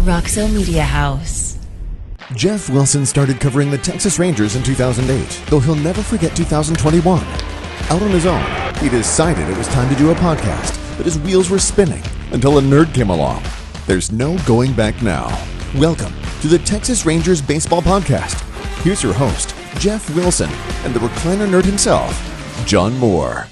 Roxo Media House. Jeff Wilson started covering the Texas Rangers in 2008, though he'll never forget 2021. Out on his own, he decided it was time to do a podcast, but his wheels were spinning until a nerd came along. There's no going back now. Welcome to the Texas Rangers Baseball Podcast. Here's your host, Jeff Wilson, and the recliner nerd himself, John Moore.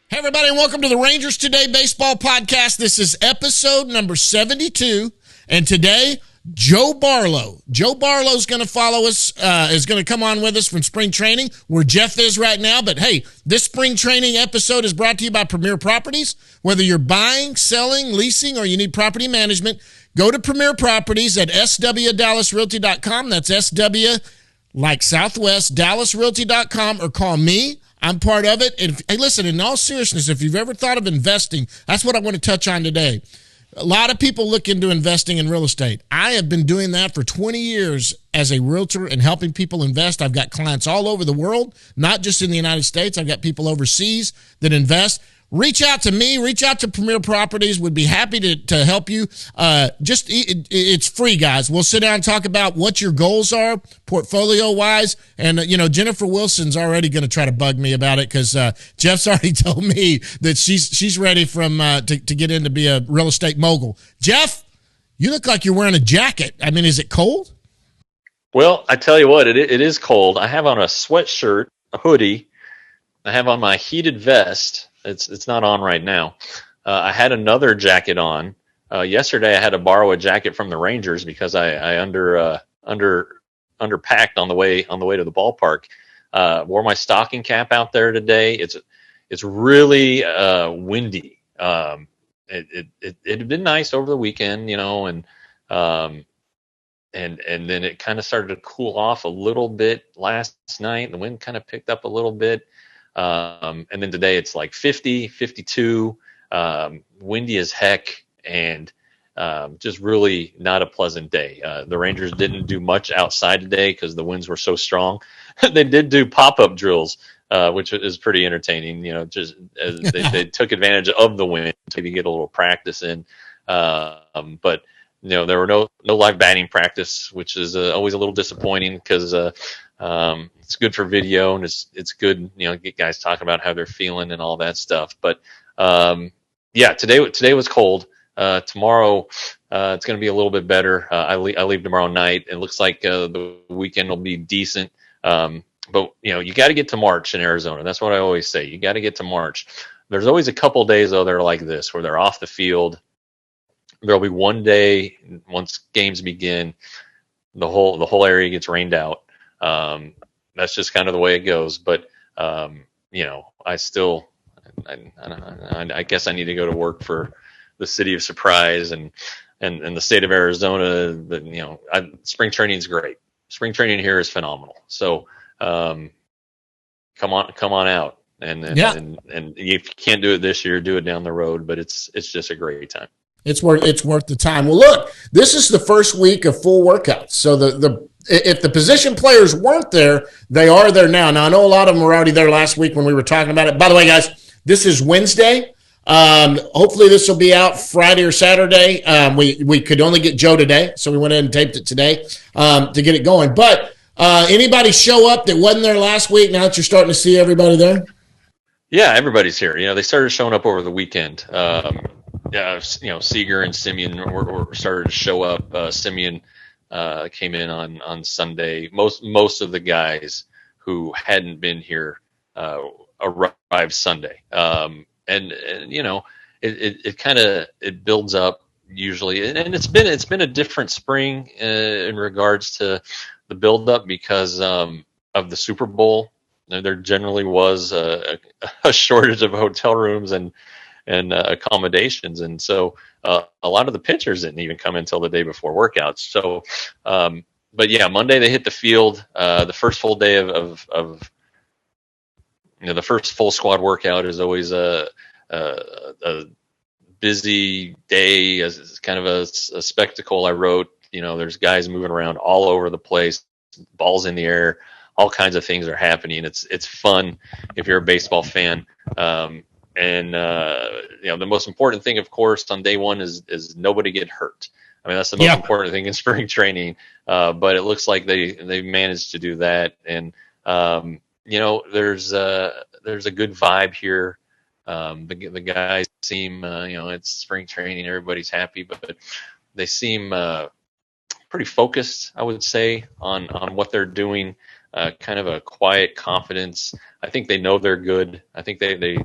Hey, everybody, and welcome to the Rangers Today Baseball Podcast. This is episode number 72, and today, Joe Barlow. Joe Barlow's going to follow us, is going to come on with us from spring training, where Jeff is right now. But, hey, this spring training episode is brought to you by Premier Properties. Whether you're buying, selling, leasing, or you need property management, go to Premier Properties at swdallasrealty.com. That's SW, like Southwest, dallasrealty.com, or call me. I'm part of it. And hey, listen, in all seriousness, if you've ever thought of investing, that's what I want to touch on today. A lot of people look into investing in real estate. I have been doing that for 20 years as a realtor and helping people invest. I've got clients all over the world, not just in the United States. I've got people overseas that invest. Reach out to me. Reach out to Premier Properties. Would be happy to help you. It's free, guys. We'll sit down and talk about what your goals are, portfolio-wise. And, Jennifer Wilson's already going to try to bug me about it because Jeff's already told me that she's ready to get in to be a real estate mogul. Jeff, you look like you're wearing a jacket. I mean, is it cold? Well, I tell you what, it is cold. I have on a sweatshirt, a hoodie. I have on my heated vest. It's not on right now. I had another jacket on. Yesterday I had to borrow a jacket from the Rangers because I underpacked on the way to the ballpark. Wore my stocking cap out there today. It's really windy. It had been nice over the weekend, and then it kind of started to cool off a little bit last night. The wind kind of picked up a little bit. And then today it's like 50, 52, windy as heck, and just really not a pleasant day. The Rangers didn't do much outside today because the winds were so strong. They did do pop-up drills, which is pretty entertaining. Just as they took advantage of the wind to maybe get a little practice in. But there were no live batting practice, which is always a little disappointing because it's good for video and it's good, get guys talking about how they're feeling and all that stuff. But today was cold. Tomorrow it's going to be a little bit better. I leave tomorrow night. It looks like the weekend will be decent. But you got to get to March in Arizona. That's what I always say. You got to get to March. There's always a couple days though that are like this where they're off the field. There'll be one day once games begin, the whole area gets rained out. That's just kind of the way it goes. But I guess I need to go to work for the city of surprise and the state of Arizona. Spring training is great. Spring training here is phenomenal. So come on out. And if you can't do it this year, do it down the road. But it's just a great time. It's worth the time. Well, look, this is the first week of full workouts. So if the position players weren't there, they are there now. Now, I know a lot of them were already there last week when we were talking about it. By the way, guys, this is Wednesday. Hopefully this will be out Friday or Saturday. We could only get Joe today, so we went ahead and taped it today to get it going. But anybody show up that wasn't there last week now that you're starting to see everybody there? Yeah, everybody's here. They started showing up over the weekend. Seager and Simeon were started to show up. Simeon came in on Sunday. Most of the guys who hadn't been here arrived Sunday. It kind of builds up usually, and it's been a different spring in regards to the build up because of the Super Bowl. There generally was a shortage of hotel rooms and accommodations, and so a lot of the pitchers didn't even come until the day before workouts. So, but yeah, Monday they hit the field. The first full day of the first full squad workout is always a busy day. It's kind of a spectacle. I wrote, there's guys moving around all over the place, balls in the air. All kinds of things are happening. It's fun if you're a baseball fan. And the most important thing, of course, on day one is nobody get hurt. I mean, that's the most important thing in spring training. But it looks like they managed to do that. And there's a good vibe here. The guys seem, it's spring training, everybody's happy, but they seem pretty focused, I would say, on what they're doing. Kind of a quiet confidence. I think they know they're good. I think they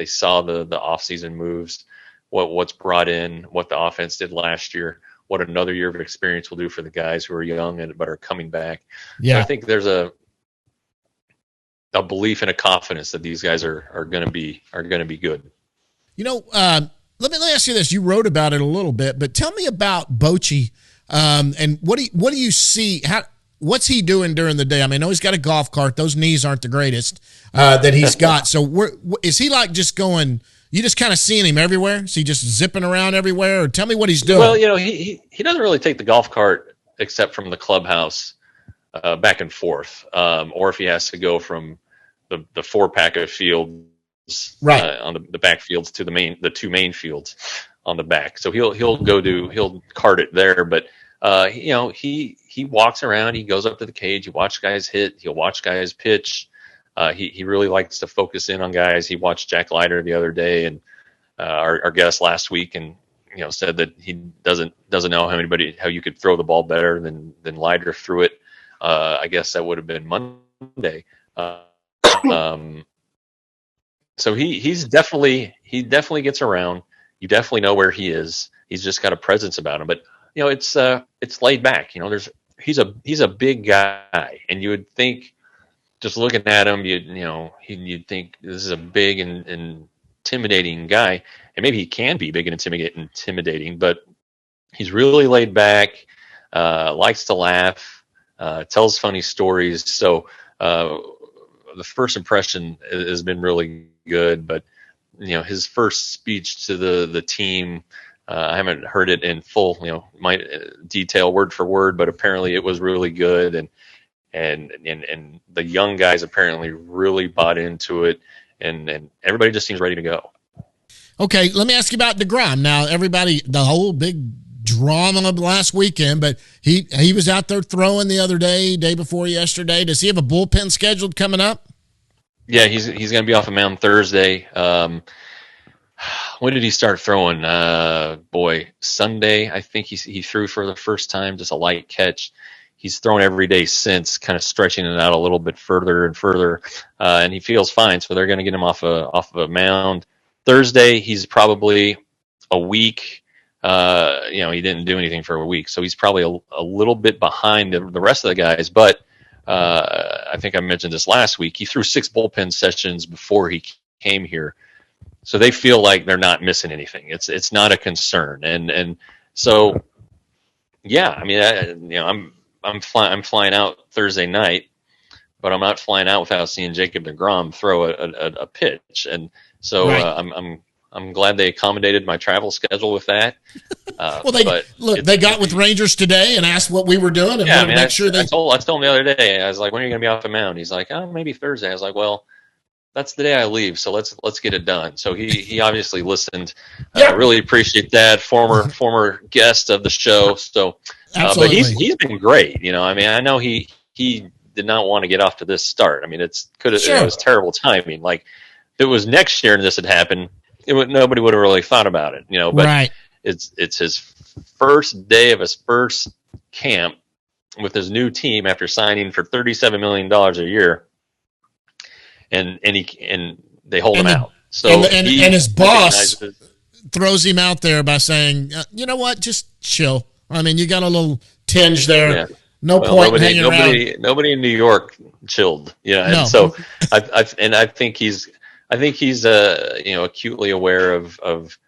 saw the offseason moves, what's brought in, what the offense did last year, what another year of experience will do for the guys who are young but are coming back. Yeah, so I think there's a belief and a confidence that these guys are going to be good. Let me ask you this. You wrote about it a little bit, but tell me about Bochy, and what do you see? What's he doing during the day? I mean, I know he's got a golf cart. Those knees aren't the greatest that he's got. So is he like just going? You just kind of seeing him everywhere? Is he just zipping around everywhere? Or tell me what he's doing. Well, he doesn't really take the golf cart except from the clubhouse back and forth, or if he has to go from the 4-pack of fields on the back fields to the two main fields on the back. So he'll cart it there, but he walks around, he goes up to the cage, he watches guys hit, he'll watch guys pitch. He really likes to focus in on guys. He watched Jack Leiter the other day, and our guest last week, and said that he doesn't know how you could throw the ball better than Leiter threw it. I guess that would have been Monday. So he definitely gets around. You definitely know where he is. He's just got a presence about him. But it's laid back. He's a big guy, and you would think, just looking at him, you'd think this is a big and intimidating guy, and maybe he can be big and intimidating, but he's really laid back, likes to laugh, tells funny stories. So the first impression has been really good, but his first speech to the team, I haven't heard it in full, my detail word for word, but apparently it was really good, and the young guys apparently really bought into it, and everybody just seems ready to go. Okay, let me ask you about DeGrom. Now, the whole big drama of last weekend, but he was out there throwing the other day before yesterday. Does he have a bullpen scheduled coming up? Yeah, he's going to be off the mound Thursday. When did he start throwing? Sunday. I think he threw for the first time, just a light catch. He's thrown every day since, kind of stretching it out a little bit further and further, and he feels fine. So they're going to get him off of a mound Thursday. He's probably a week. He didn't do anything for a week, so he's probably a little bit behind the rest of the guys. But I think I mentioned this last week. He threw 6 bullpen sessions before he came here, so they feel like they're not missing anything. It's not a concern, and so yeah. I mean, I'm flying out Thursday night, but I'm not flying out without seeing Jacob deGrom throw a pitch, and so I'm glad they accommodated my travel schedule with that. Well, they got with Rangers today and asked what we were doing, and make sure they. I told him the other day. I was like, "When are you going to be off the mound?" He's like, "Oh, maybe Thursday." I was like, "Well, that's the day I leave, so let's get it done." So he obviously listened. Really appreciate that. Former guest of the show. So, but he's been great. I know he did not want to get off to this start. I mean, it was terrible timing. Like, if it was next year and this had happened, nobody would have really thought about it. But it's his first day of his first camp with his new team after signing for $37 million a year. And they hold him out. So and his boss throws him out there by saying, "You know what? Just chill. I mean, you got a little tinge there. Yeah. No point hanging around." Nobody in New York chilled. Yeah, no. And so I think he's acutely aware of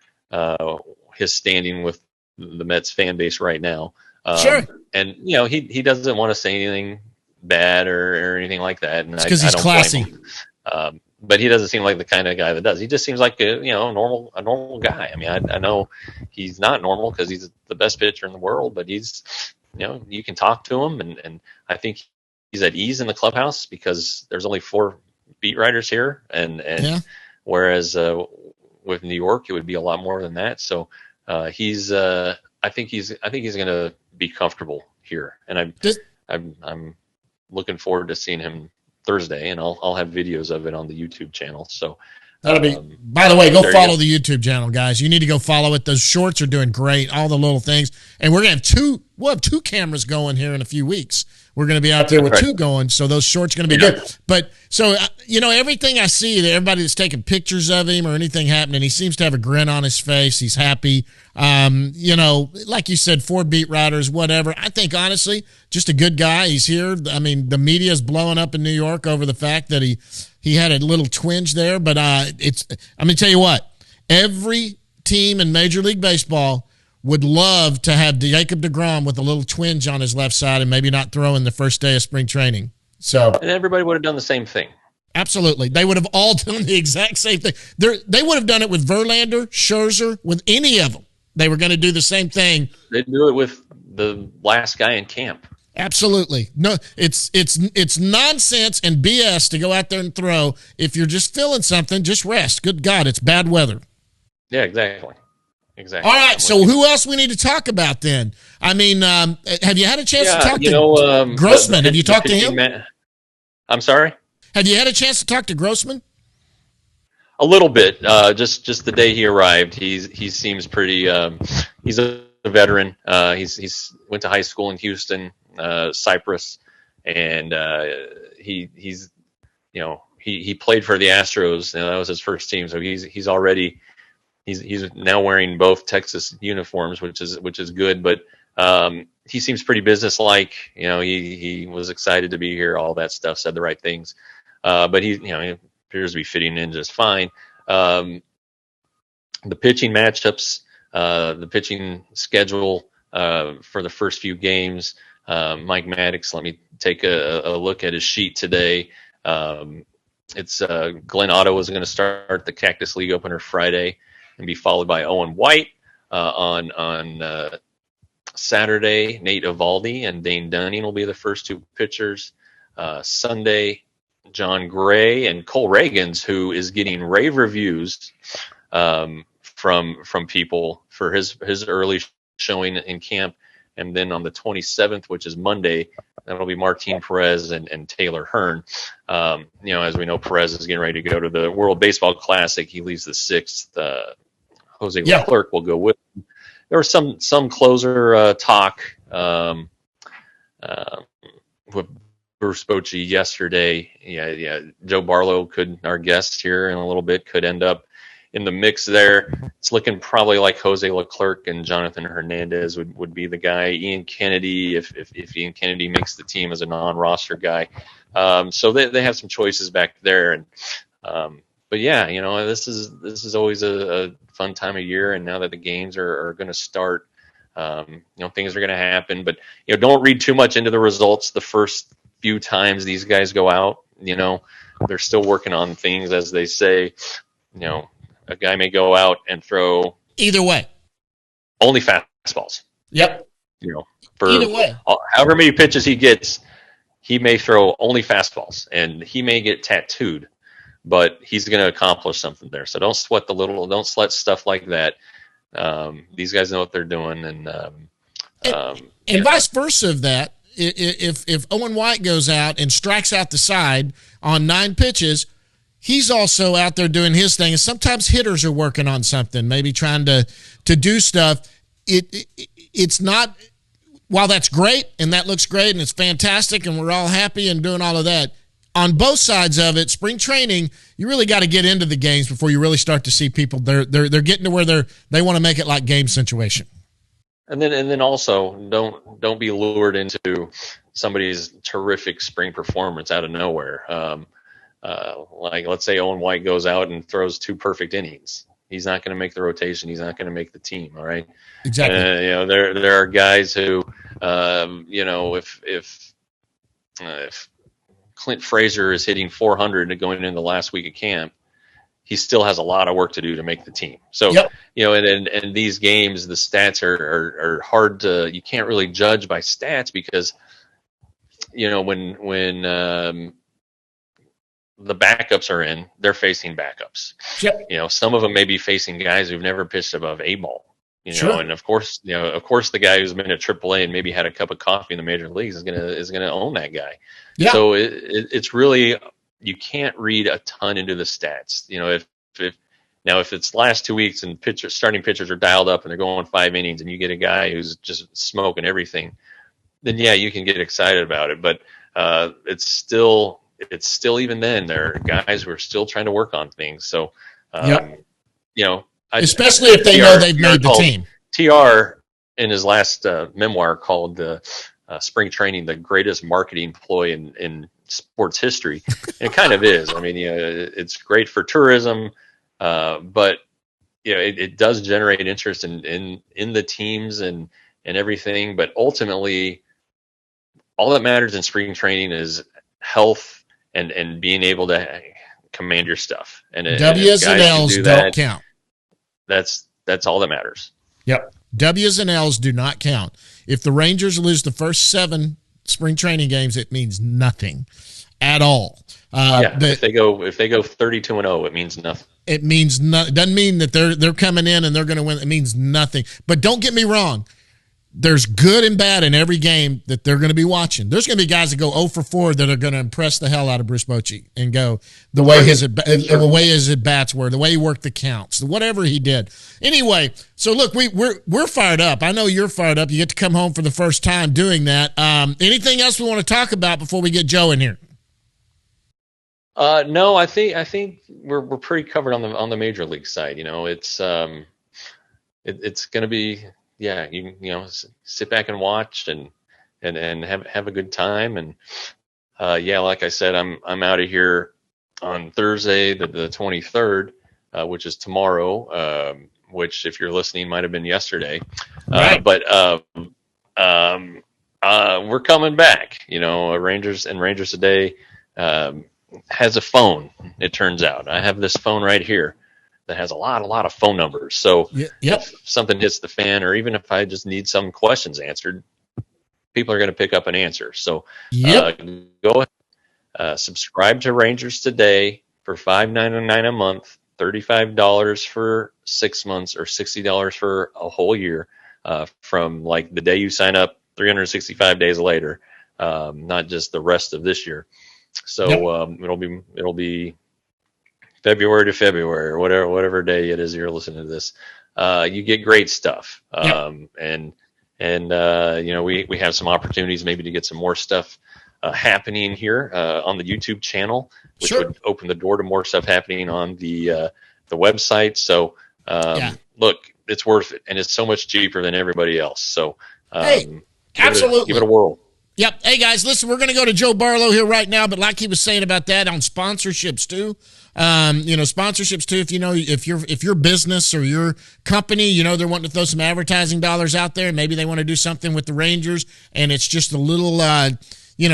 his standing with the Mets fan base right now. Sure. And he doesn't want to say anything bad or anything like that. And it's because he's classy. But he doesn't seem like the kind of guy that does. He just seems like a normal guy. I mean, I know he's not normal because he's the best pitcher in the world, but he's, you can talk to him, and I think he's at ease in the clubhouse because there's only 4 beat writers here, and whereas with New York, it would be a lot more than that. So I think he's going to be comfortable here, and I'm looking forward to seeing him Thursday, and I'll have videos of it on the YouTube channel. So that'll be. By the way, go follow the YouTube channel, guys. You need to go follow it. Those shorts are doing great. All the little things, and we're gonna have we'll have two cameras going here in a few weeks. We're going to be out there with two going, so those shorts are going to be good. But so everything I see, that everybody that's taking pictures of him or anything happening, he seems to have a grin on his face. He's happy. Like you said, 4 beat writers, whatever. I think honestly, just a good guy. He's here. I mean, the media is blowing up in New York over the fact that he had a little twinge there. But I'm going to tell you what, every team in Major League Baseball would love to have Jacob deGrom with a little twinge on his left side and maybe not throw in the first day of spring training. And everybody would have done the same thing. Absolutely. They would have all done the exact same thing. They would have done it with Verlander, Scherzer, with any of them. They were going to do the same thing. They'd do it with the last guy in camp. Absolutely. No, it's nonsense and BS to go out there and throw. If you're just feeling something, just rest. Good God, it's bad weather. Yeah, exactly. Exactly. All right, so who else we need to talk about then? I mean, have you had a chance to talk to Grossman? Have you talked to him? I'm sorry? Have you had a chance to talk to Grossman? A little bit. Just the day he arrived, he seems pretty. He's a veteran. He's went to high school in Houston, Cyprus, and he's he played for the Astros. That was his first team, so he's already. He's now wearing both Texas uniforms, which is good. But he seems pretty businesslike. He was excited to be here. All that stuff, said the right things. But he appears to be fitting in just fine. The pitching matchups, the pitching schedule for the first few games. Mike Maddox. Let me take a look at his sheet today. It's Glenn Otto is going to start the Cactus League opener Friday, and be followed by Owen White on Saturday. Nate Eovaldi and Dane Dunning will be the first two pitchers. Sunday, John Gray and Cole Reagans, who is getting rave reviews from people for his early showing in camp. And then on the 27th, which is Monday, that'll be Martin Perez and Taylor Hearn. As we know, Perez is getting ready to go to the World Baseball Classic. He leaves the 6th. Jose Leclerc will go with him. There was some closer talk with Bruce Bochy yesterday. Yeah. Joe Barlow, our guest here in a little bit, could end up in the mix there. It's looking probably like Jose Leclerc and Jonathan Hernandez would be the guy. Ian Kennedy, if Ian Kennedy makes the team as a non-roster guy. So they have some choices back there. And but yeah, this is always a fun time of year. And now that the games are going to start, things are going to happen. But don't read too much into the results the first few times these guys go out. They're still working on things, as they say. A guy may go out and throw either way only fastballs. Yep. For either way, however many pitches he gets, he may throw only fastballs, and he may get tattooed, but he's going to accomplish something there. So don't sweat don't sweat stuff like that. These guys know what they're doing, and vice versa of that. If Owen White goes out and strikes out the side on 9 pitches, he's also out there doing his thing. And sometimes hitters are working on something, maybe trying to do stuff. It's not, while that's great and that looks great and it's fantastic and we're all happy and doing all of that, on both sides of it, spring training, you really got to get into the games before you really start to see people. They're getting to where they want to make it like game situation. And then also don't be lured into somebody's terrific spring performance out of nowhere. Like let's say Owen White goes out and throws 2 perfect innings. He's not going to make the rotation. He's not going to make the team. All right. Exactly. There are guys who, if Clint Frazier is hitting 400 going into the last week of camp, he still has a lot of work to do to make the team. So, yep. And these games, the stats are hard to, you can't really judge by stats because, when the backups are in, they're facing backups. Yep. You know, some of them may be facing guys who've never pitched above A ball. You know, Sure. and of course, the guy who's been at AAA and maybe had a cup of coffee in the major leagues is gonna own that guy. Yeah. So it's really, you can't read a ton into the stats. You know, if it's last 2 weeks and starting pitchers are dialed up and they're going 5 innings and you get a guy who's just smoking everything, then yeah, you can get excited about it. But it's still even then there are guys who are still trying to work on things. So you know, especially if they know they've made the team. TR in his last memoir called Spring Training the greatest marketing ploy in sports history. And it kind of is. I mean, it's great for tourism, but it does generate interest in the teams and everything. But ultimately, all that matters in spring training is health and being able to command your stuff. And W's and L's don't count. That's all that matters. Yep. W's and L's do not count. If the Rangers lose the first 7 spring training games, it means nothing at all. If they go 32-0, it means nothing. It means nothing. Doesn't mean that they're coming in and they're going to win. It means nothing. But don't get me wrong. There's good and bad in every game that they're going to be watching. There's going to be guys that go 0 for 4 that are going to impress the hell out of Bruce Bochy and go the way his at bats were, the way he worked the counts, whatever he did. Anyway, so look, we're fired up. I know you're fired up. You get to come home for the first time doing that. Anything else we want to talk about before we get Joe in here? No, I think we're pretty covered on the major league side. You know, it's going to be. Yeah, you know, sit back and watch and have a good time. And like I said, I'm out of here on Thursday, the 23rd, which is tomorrow. Which, if you're listening, might have been yesterday. Right. But we're coming back. You know, Rangers Today has a phone. It turns out I have this phone right here that has a lot of phone numbers. So if something hits the fan, or even if I just need some questions answered, people are going to pick up an answer. So go subscribe to Rangers Today for $5.99 a month, $35 for 6 months, or $60 for a whole year, from like the day you sign up, 365 days later, not just the rest of this year. So it'll be February to February, or whatever day it is you're listening to this. You get great stuff. And we have some opportunities maybe to get some more stuff happening here on the YouTube channel, which would open the door to more stuff happening on the website. So look, it's worth it, and it's so much cheaper than everybody else. So absolutely, give it a whirl. Yep. Hey guys, listen, we're going to go to Joe Barlow here right now, but like he was saying about that, on sponsorships too. Sponsorships too. If your business or your company, they're wanting to throw some advertising dollars out there, and maybe they want to do something with the Rangers, and it's just a little,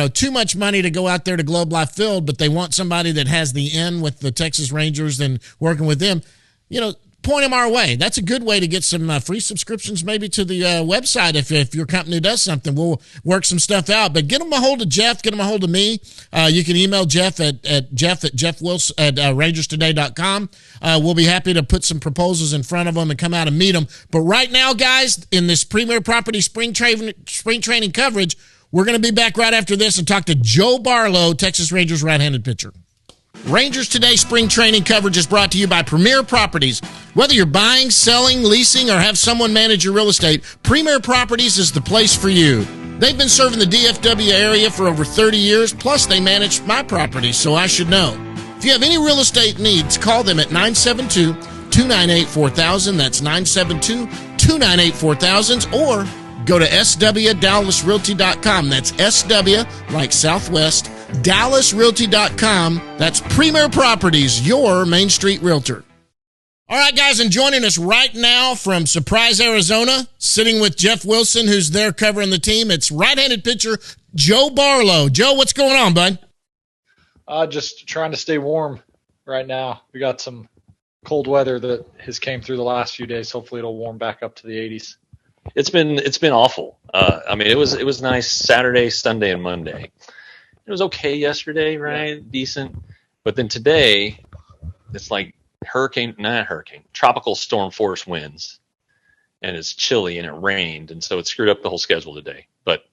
too much money to go out there to Globe Life Field, but they want somebody that has the in with the Texas Rangers and working with them, point them our way. That's a good way to get some free subscriptions maybe to the website. If your company does something, we'll work some stuff out. But get them a hold of Jeff. Get them a hold of me. You can email Jeff at jeffwilson at rangerstoday.com. We'll be happy to put some proposals in front of them and come out and meet them. But right now, guys, in this Premier Property spring training coverage, we're going to be back right after this and talk to Joe Barlow, Texas Rangers right-handed pitcher. Rangers Today spring training coverage is brought to you by Premier Properties. Whether you're buying, selling, leasing, or have someone manage your real estate, Premier Properties is the place for you. They've been serving the DFW area for over 30 years, plus they manage my property, so I should know. If you have any real estate needs, call them at 972-298-4000. That's 972-298-4000, or go to swdallasrealty.com. That's SW, like Southwest, DallasRealty.com. That's Premier Properties, your Main Street realtor. All right, guys, and joining us right now from Surprise, Arizona, sitting with Jeff Wilson, who's there covering the team, it's right-handed pitcher Joe Barlow. Joe, what's going on, bud? Just trying to stay warm right now. We got some cold weather that has came through the last few days. Hopefully it'll warm back up to the 80s. It's been awful. It was nice Saturday, Sunday, and Monday. It was okay yesterday, right? Yeah. Decent. But then today, it's like tropical storm force winds, and it's chilly and it rained, and so it screwed up the whole schedule today. But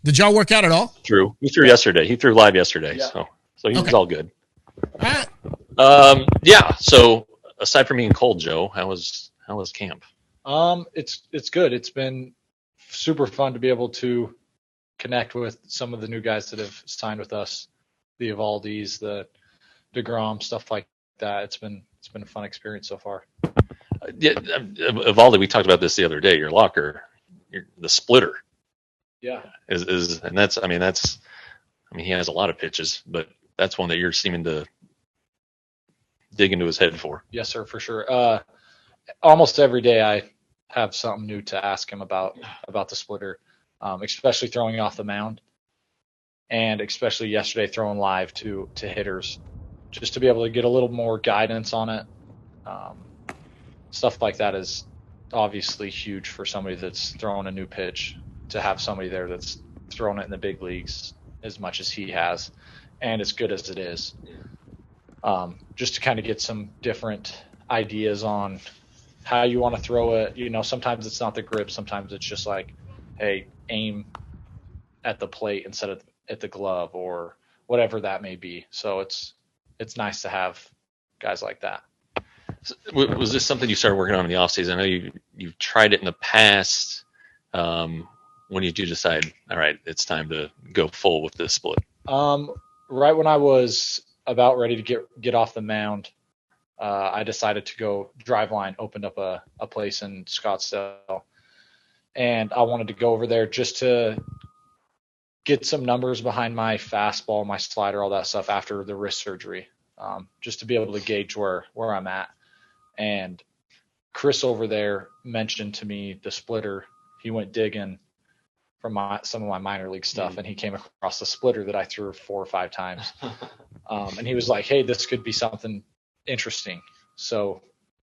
Did y'all work out at all? he threw yesterday. He threw live yesterday, Yeah. so he was all good. All right. Yeah. So aside from being cold, Joe, how was camp? It's good. It's been super fun to be able to connect with some of the new guys that have signed with us, the Evaldis, the DeGrom, stuff like that. It's been a fun experience so far. Yeah, Evaldi, we talked about this the other day. Your locker, the splitter. Yeah. Is and that's he has a lot of pitches, but that's one that you're seeming to dig into his head for. Yes, sir, for sure. Almost every day I have something new to ask him about the splitter, especially throwing off the mound, and especially yesterday throwing live to hitters, just to be able to get a little more guidance on it. Stuff like that is obviously huge for somebody that's throwing a new pitch, to have somebody there that's thrown it in the big leagues as much as he has, and as good as it is. Just to kind of get some different ideas on how you want to throw it. Sometimes it's not the grip. Sometimes it's just like, hey, aim at the plate instead of at the glove, or whatever that may be. So it's nice to have guys like that. Was this something you started working on in the offseason? I know you've tried it in the past. When did you decide, all right, it's time to go full with this split? Right when I was about ready to get off the mound, I decided to go drive line, opened up a place in Scottsdale, and I wanted to go over there just to get some numbers behind my fastball, my slider, all that stuff after the wrist surgery, just to be able to gauge where I'm at. And Chris over there mentioned to me the splitter. He went digging from some of my minor league stuff, and he came across the splitter that I threw 4 or 5 times. And he was like, hey, this could be something interesting. So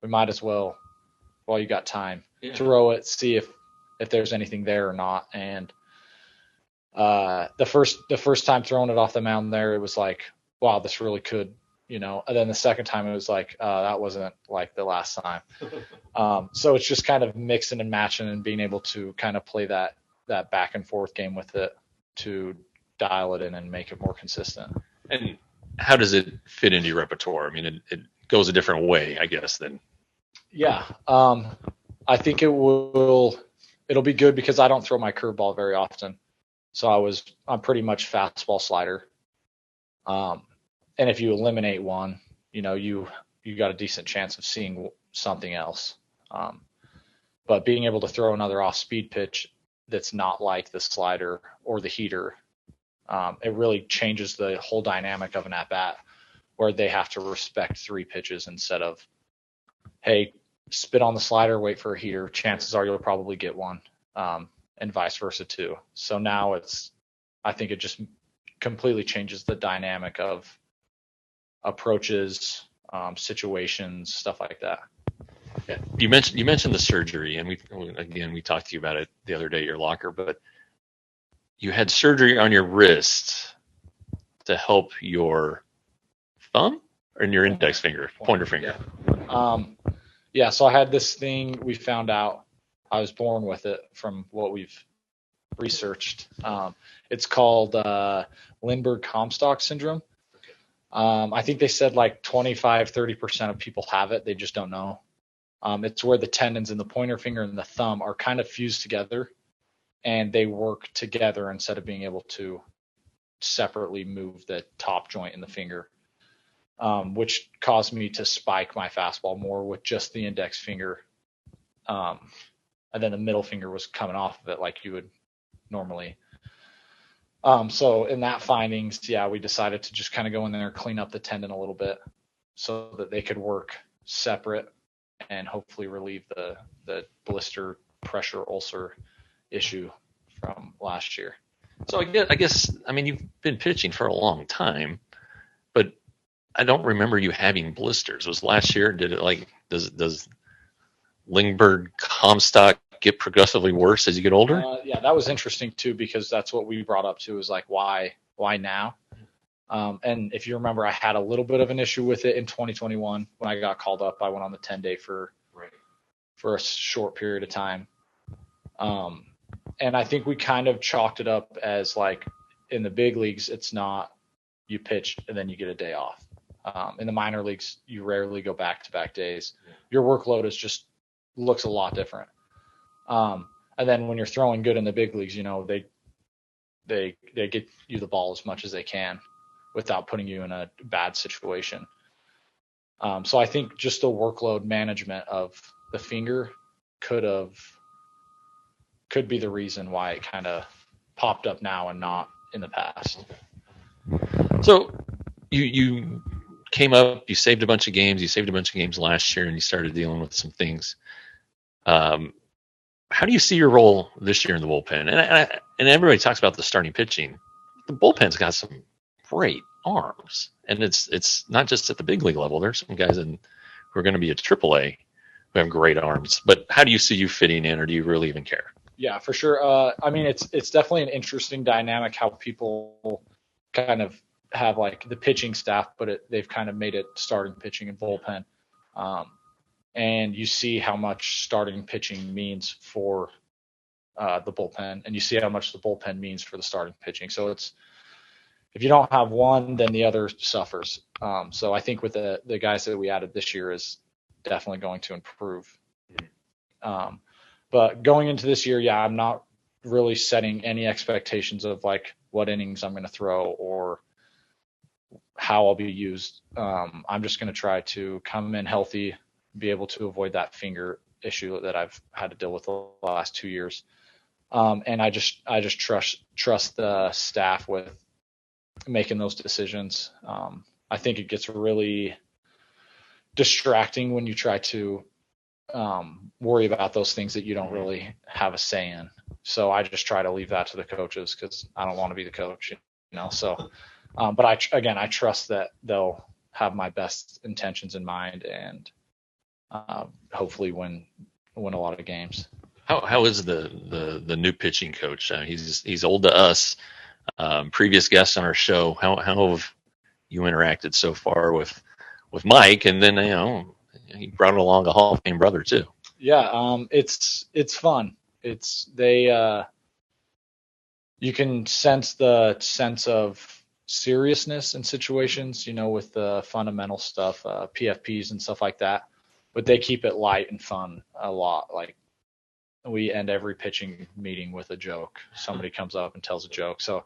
we might as well, while you got time, throw it, see if there's anything there or not. And the first time throwing it off the mound there, it was like, wow, this really could, and then the second time it was like, that wasn't like the last time. So it's just kind of mixing and matching and being able to kind of play that back and forth game with it to dial it in and make it more consistent. And how does it fit into your repertoire? I mean, it goes a different way, I guess, than. Yeah. I think it'll be good because I don't throw my curveball very often. So I'm pretty much fastball slider. And if you eliminate one, you got a decent chance of seeing something else. But being able to throw another off-speed pitch that's not like the slider or the heater, it really changes the whole dynamic of an at-bat, where they have to respect 3 pitches instead of, hey, spit on the slider, wait for a heater. Chances are you'll probably get one, and vice versa too. So now I think it just completely changes the dynamic of approaches, situations, stuff like that. Yeah. You mentioned the surgery, and we talked to you about it the other day at your locker, but you had surgery on your wrist to help your thumb or in your index finger, pointer finger. Yeah. So I had this thing, we found out I was born with it from what we've researched. It's called Lindbergh-Comstock syndrome. I think they said like 25-30% of people have it. They just don't know. It's where the tendons in the pointer finger and the thumb are kind of fused together, and they work together instead of being able to separately move the top joint in the finger, which caused me to spike my fastball more with just the index finger. And then the middle finger was coming off of it like you would normally. So in that findings, we decided to just kind of go in there, clean up the tendon a little bit so that they could work separate and hopefully relieve the blister pressure ulcer issue from last year. So I guess, you've been pitching for a long time, but I don't remember you having blisters. Was last year? Did it does Lindbergh-Comstock get progressively worse as you get older? Yeah, that was interesting too, because that's what we brought up too, is like, why now? And if you remember, I had a little bit of an issue with it in 2021 when I got called up. I went on the 10-day for a short period of time. And I think we kind of chalked it up as like in the big leagues, it's not you pitch and then you get a day off. In the minor leagues, you rarely go back-to-back days. Your workload is just looks a lot different. And then when you're throwing good in the big leagues, they get you the ball as much as they can without putting you in a bad situation. So I think just the workload management of the finger could be the reason why it kind of popped up now and not in the past. So you came up, you saved a bunch of games last year, and you started dealing with some things. How do you see your role this year in the bullpen? And everybody talks about the starting pitching. The bullpen's got some great arms, and it's not just at the big league level. There's some guys who are going to be at AAA who have great arms. But how do you see you fitting in, or do you really even care? Yeah, for sure. I mean, it's definitely an interesting dynamic how people kind of have like the pitching staff, but they've kind of made it starting pitching and bullpen. And you see how much starting pitching means for the bullpen, and you see how much the bullpen means for the starting pitching. So if you don't have one, then the other suffers. So I think with the guys that we added this year is definitely going to improve. But going into this year, I'm not really setting any expectations of like what innings I'm going to throw or how I'll be used. I'm just going to try to come in healthy, be able to avoid that finger issue that I've had to deal with the last 2 years. And I just trust the staff with making those decisions. I think it gets really distracting when you try to worry about those things that you don't really have a say in. So I just try to leave that to the coaches because I don't want to be the coach, So, but I trust that they'll have my best intentions in mind and hopefully win a lot of games. How is the new pitching coach? He's old to us. Previous guests on our show. How have you interacted so far with Mike? And then he brought along a Hall of Fame brother too. Yeah, it's fun. You can sense the sense of seriousness in situations, with the fundamental stuff, PFPs and stuff like that. But they keep it light and fun a lot. Like we end every pitching meeting with a joke. Somebody comes up and tells a joke. So,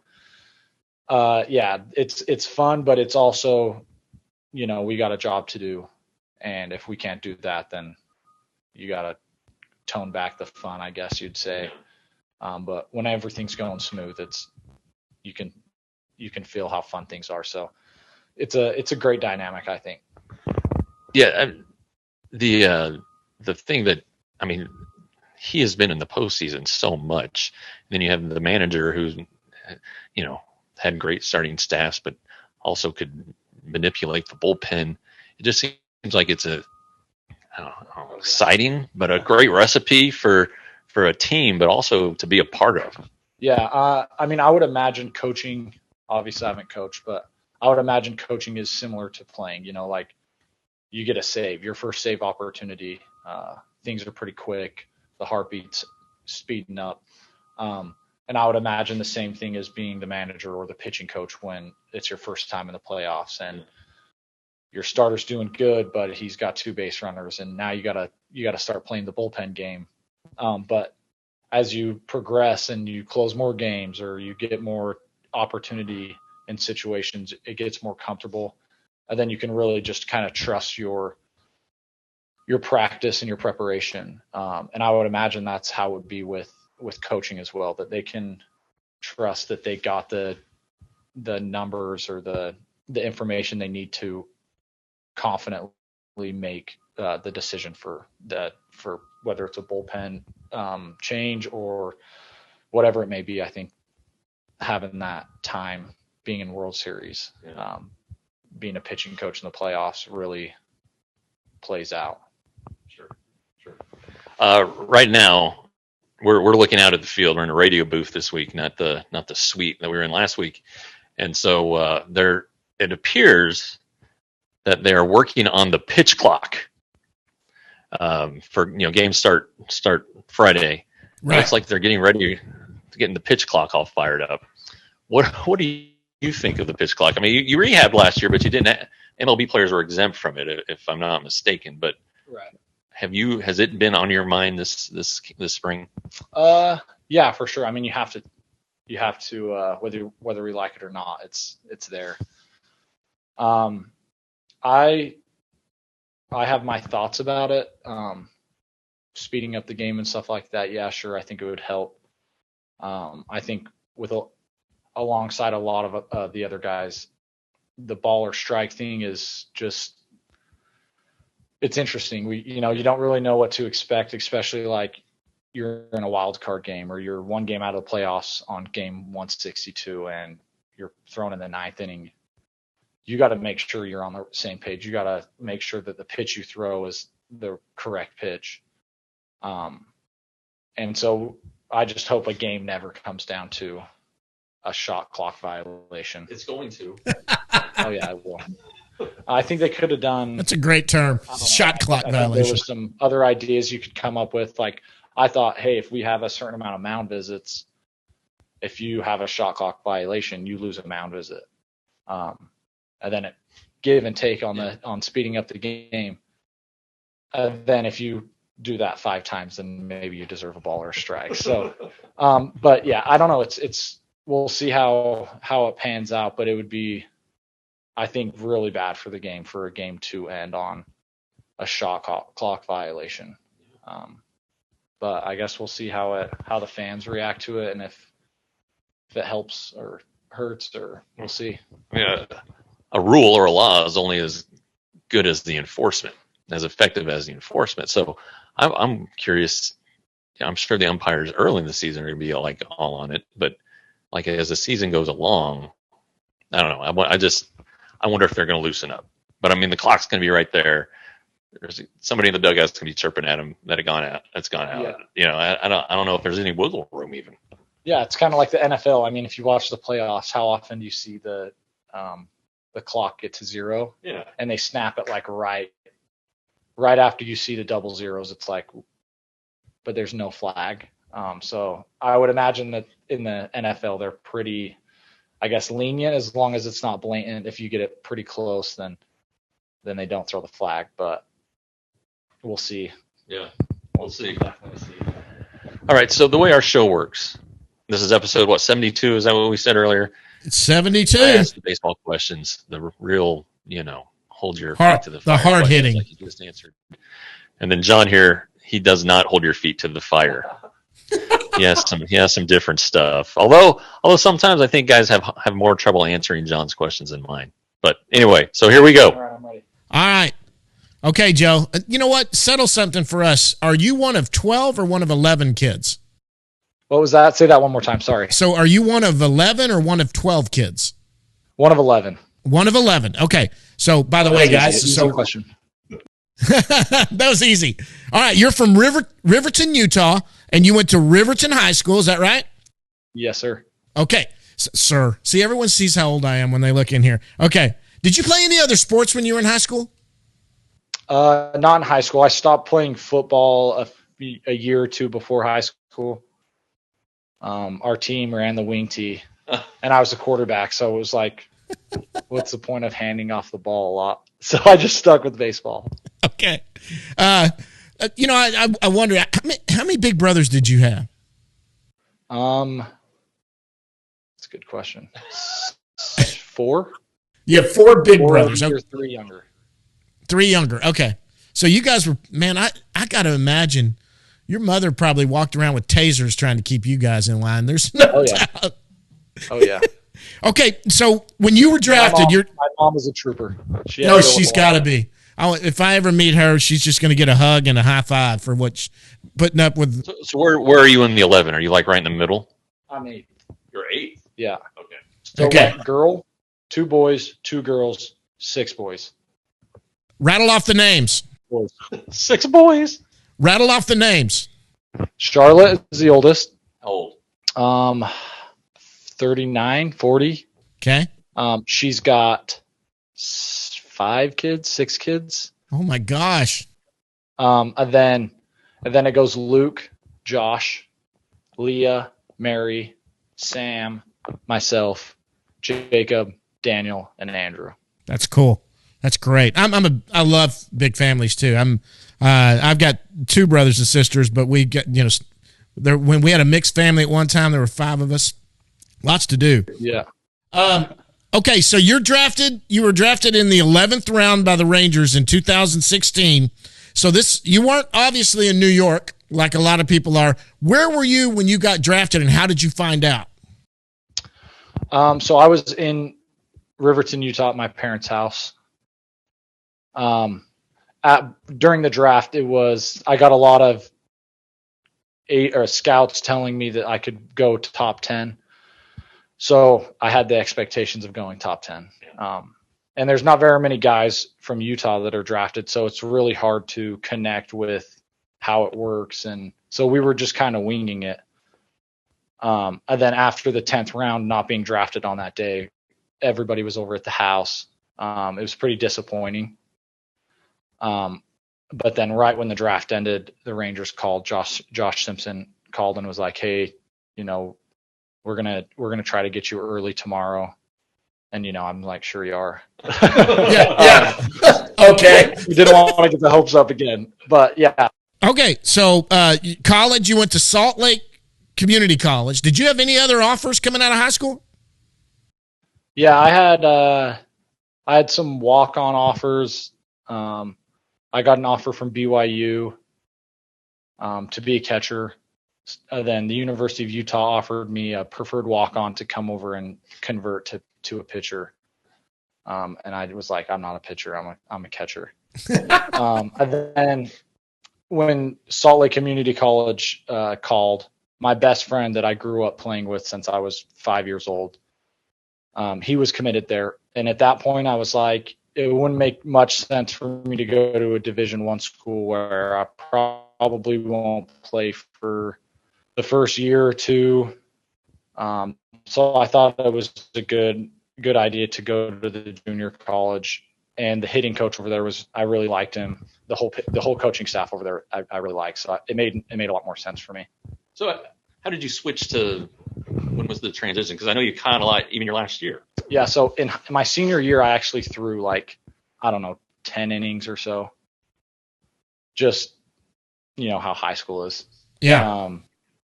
it's fun, but it's also, we got a job to do. And if we can't do that, then you got to tone back the fun, I guess you'd say. But when everything's going smooth, you can feel how fun things are. So it's a great dynamic, I think. Yeah. The thing that, he has been in the postseason so much. And then you have the manager who's, had great starting staffs, but also could manipulate the bullpen. It just seems like it's exciting, but a great recipe for a team, but also to be a part of. Yeah. I would imagine coaching, obviously I haven't coached, but I would imagine coaching is similar to playing, like you get a save, your first save opportunity. Things are pretty quick. The heartbeat's speeding up. And I would imagine the same thing as being the manager or the pitching coach when it's your first time in the playoffs and your starter's doing good, but he's got 2 base runners, and now you gotta start playing the bullpen game. But as you progress and you close more games or you get more opportunity in situations, it gets more comfortable, and then you can really just kind of trust your practice and your preparation. And I would imagine that's how it would be with coaching as well, that they can trust that they got the numbers or the information they need to confidently make the decision for whether it's a bullpen change or whatever it may be. I think having that time being in World Series, being a pitching coach in the playoffs really plays out. Sure. Right now, we're looking out at the field. We're in a radio booth this week, not the suite that we were in last week, and so it appears that they are working on the pitch clock for games start Friday. Right. Looks like they're getting ready to getting the pitch clock all fired up. What do you think of the pitch clock? I mean, you rehabbed last year, but you didn't. MLB players were exempt from it, if I'm not mistaken. But Right. has it been on your mind this spring? Yeah, for sure. I mean, you have to whether we like it or not, it's there. I have my thoughts about it. Speeding up the game and stuff like that. Yeah, sure. I think it would help. I think alongside a lot of the other guys, the ball or strike thing is just, it's interesting. You don't really know what to expect, especially like you're in a wild card game or you're one game out of the playoffs on game 162 and you're thrown in the ninth inning. You got to make sure you're on the same page. You got to make sure that the pitch you throw is the correct pitch. And so I just hope a game never comes down to a shot clock violation. It's going to. Oh yeah, it will. I think they could have done. That's a great term. Shot clock violation. There were some other ideas you could come up with. Like I thought, hey, if we have a certain amount of mound visits, if you have a shot clock violation, you lose a mound visit. And then it give and take on speeding up the game. Then if you do that 5 times, then maybe you deserve a ball or a strike. So, but yeah, I don't know. It's we'll see how it pans out, but it would be, I think, really bad for the game for a game to end on a shot clock violation. But I guess we'll see how the fans react to it, and if it helps or hurts, or we'll see. Yeah, a rule or a law is only as good as the enforcement, as effective as the enforcement. So I'm curious. I'm sure the umpires early in the season are going to be like all on it, but like as the season goes along, I don't know. I wonder if they're going to loosen up. But I mean, the clock's going to be right there. There's somebody in the dugout's going to be chirping at him that it's gone out. Yeah. I don't know if there's any wiggle room even. Yeah, it's kind of like the NFL. I mean, if you watch the playoffs, how often do you see the clock get to 0? Yeah. And they snap it like right after you see the double zeros. It's like, but there's no flag. So I would imagine that in the NFL they're pretty, I guess, lenient as long as it's not blatant. If you get it pretty close, then they don't throw the flag. But we'll see. Yeah, we'll see. Definitely see. All right. So the way our show works, this is episode 72. Is that what we said earlier? It's 72. I asked the baseball questions, the real, hold your feet to the fire. The hard hitting. Like you just answered. And then John here, he does not hold your feet to the fire. He has some different stuff. Although sometimes I think guys have more trouble answering John's questions than mine. But anyway, so here we go. All right, I'm ready. All right. Okay, Joe. You know what? Settle something for us. Are you one of 12 or one of 11 kids? What was that? Say that one more time. Sorry. So are you one of 11 or one of 12 kids? One of 11. One of 11. Okay. So by the way, guys, easy question. That was easy. All right. You're from Riverton, Utah, and you went to Riverton High School. Is that right? Yes, sir. Okay. Sir. See, everyone sees how old I am when they look in here. Okay. Did you play any other sports when you were in high school? Not in high school. I stopped playing football a year or two before high school. Our team ran the wing tee, and I was a quarterback, so it was like, what's the point of handing off the ball a lot? So I just stuck with baseball. Okay. I wonder, how many big brothers did you have? That's a good question. 4? You have 4 big brothers. Or 3 younger. 3 younger. Okay. So you guys were, man, I got to imagine your mother probably walked around with tasers trying to keep you guys in line. There's no doubt. Oh, yeah. Okay. So when you were drafted, my mom is a trooper. She's got to be. If I ever meet her, she's just going to get a hug and a high five for putting up with. So where are you in the 11? Are you like right in the middle? I'm 8. You're 8. Yeah. Okay. So okay. One girl, 2 boys, 2 girls, 6 boys. Rattle off the names. 6 boys. Rattle off the names. Charlotte is the oldest. How old? 39, 40. Okay. She's got six kids. Oh my gosh. And then it goes Luke, Josh, Leah, Mary, Sam, myself, Jacob, Daniel, and Andrew. That's cool. That's great. I love big families too. I've got 2 brothers and sisters, but we get, when we had a mixed family at one time, there were 5 of us. Lots to do. Yeah. Okay, so you were drafted in the 11th round by the Rangers in 2016. So you weren't obviously in New York like a lot of people are. Where were you when you got drafted, and how did you find out? So I was in Riverton, Utah at my parents' house. During the draft, I got a lot of scouts telling me that I could go to top 10. So I had the expectations of going top 10. And there's not very many guys from Utah that are drafted, so it's really hard to connect with how it works. And so we were just kind of winging it. And then after the 10th round, not being drafted on that day, everybody was over at the house. It was pretty disappointing. But then right when the draft ended, the Rangers called. Josh Simpson called and was like, "Hey, we're gonna try to get you early tomorrow." And I'm like, "Sure you are." Yeah. Okay. We didn't want to get the hopes up again, but yeah. Okay, so college, you went to Salt Lake Community College. Did you have any other offers coming out of high school? Yeah, I had some walk-on offers. I got an offer from BYU to be a catcher. Then the University of Utah offered me a preferred walk-on to come over and convert to a pitcher. And I was like, I'm not a pitcher. I'm a catcher. And then when Salt Lake Community College called, my best friend that I grew up playing with since I was 5 years old, he was committed there. And at that point, I was like, it wouldn't make much sense for me to go to a Division I school where I probably won't play for the first year or two. So I thought it was a good idea to go to the junior college. And the hitting coach over there I really liked him. The whole coaching staff over there, I really liked. So it made a lot more sense for me. So how did you switch to, when was the transition? Because I know you kind of like even your last year. Yeah, so in my senior year, I actually threw 10 innings or so. Just, how high school is. Yeah.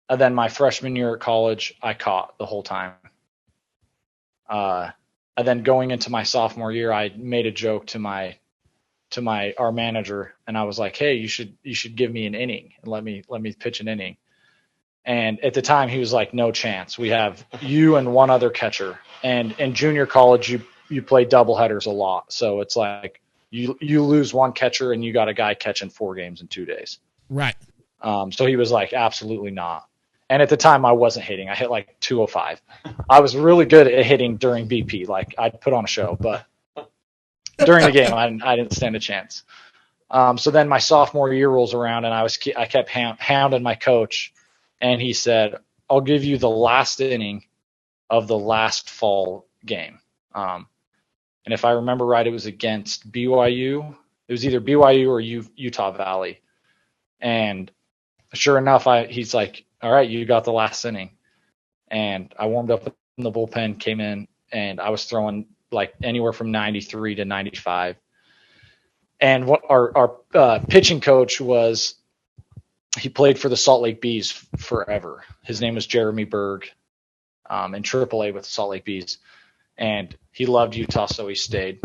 And then my freshman year at college, I caught the whole time. And then going into my sophomore year, I made a joke to our manager, and I was like, "Hey, you should give me an inning and let me pitch an inning." And at the time, he was like, "No chance. We have you and one other catcher." And in junior college, you play doubleheaders a lot, so it's like you lose one catcher and you got a guy catching 4 games in 2 days. Right. So he was like, "Absolutely not." And at the time, I wasn't hitting. I hit 205. I was really good at hitting during BP. I'd put on a show, but during the game, I didn't stand a chance. So then my sophomore year rolls around, and I kept hounding my coach, and he said, "I'll give you the last inning of the last fall game." And if I remember right, it was against BYU. It was either BYU or Utah Valley. And sure enough, he's like, "All right, you got the last inning." And I warmed up in the bullpen, came in, and I was throwing anywhere from 93 to 95. And what our pitching coach was, he played for the Salt Lake Bees forever. His name was Jeremy Berg, in AAA with the Salt Lake Bees. And he loved Utah, so he stayed.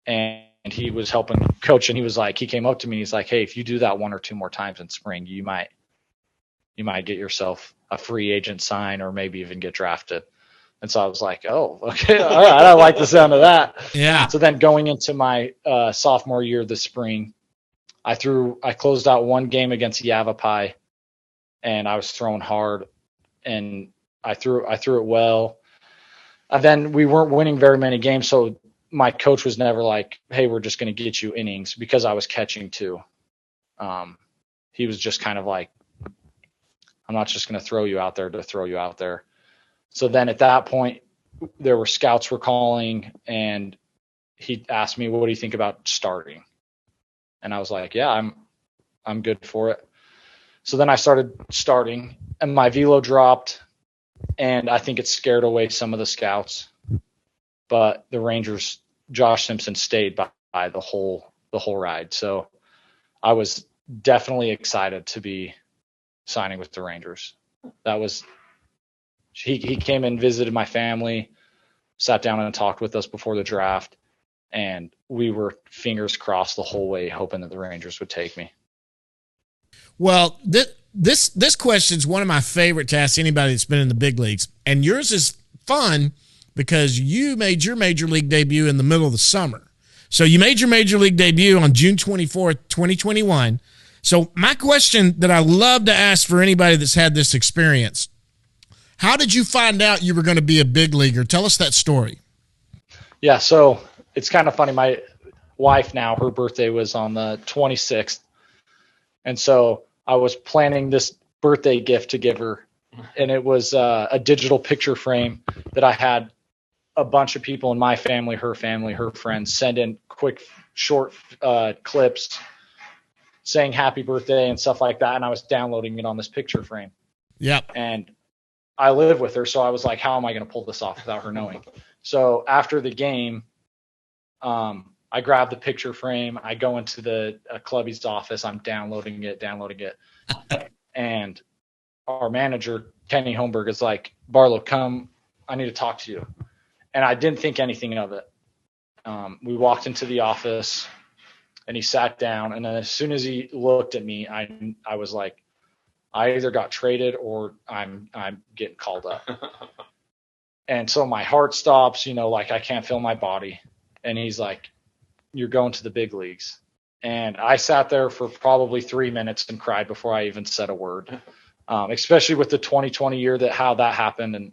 And he was helping coach, and he came up to me, he's like, "Hey, if you do that 1 or 2 more times in spring, you might get yourself a free agent sign or maybe even get drafted." And so I was like, "Oh, okay, all right, I like the sound of that." Yeah. So then going into my sophomore year this spring, I closed out 1 game against Yavapai, and I was throwing hard, and I threw it well. And then we weren't winning very many games, so my coach was never like, "Hey, we're just going to get you innings," because I was catching too. He was just kind of like, "I'm not just going to throw you out there to throw you out there." So then at that point, there were scouts were calling, and he asked me, what do you think about starting? And I was like, yeah, I'm good for it. So then I started starting, and my velo dropped, and I think it scared away some of the scouts. But the Rangers, Josh Simpson stayed by the whole ride. So I was definitely excited to be signing with the Rangers. He came and visited my family, sat down and talked with us before the draft, and we were fingers crossed the whole way, hoping that the Rangers would take me. Well, this question is one of my favorite to ask anybody that's been in the big leagues, and yours is fun because you made your major league debut in the middle of the summer. So you made your major league debut on June 24th, 2021. So my question that I love to ask for anybody that's had this experience, how did you find out you were going to be a big leaguer? Tell us that story. Yeah, so it's kind of funny. My wife now, her birthday was on the 26th. And so I was planning this birthday gift to give her. And it was a digital picture frame that I had a bunch of people in my family, her friends send in quick, short clips saying happy birthday and stuff like that. And I was downloading it on this picture frame. Yep. And I live with her. So I was like, how am I going to pull this off without her knowing? So after the game, I grab the picture frame. I go into the clubby's office. I'm downloading it. And our manager, Kenny Holmberg, is like, Barlow, come. I need to talk to you. And I didn't think anything of it. We walked into the office, and he sat down. And then as soon as he looked at me, I was like, I either got traded or I'm getting called up. And so my heart stops, like I can't feel my body. And he's like, you're going to the big leagues. And I sat there for probably 3 minutes and cried before I even said a word, especially with the 2020 year how that happened. And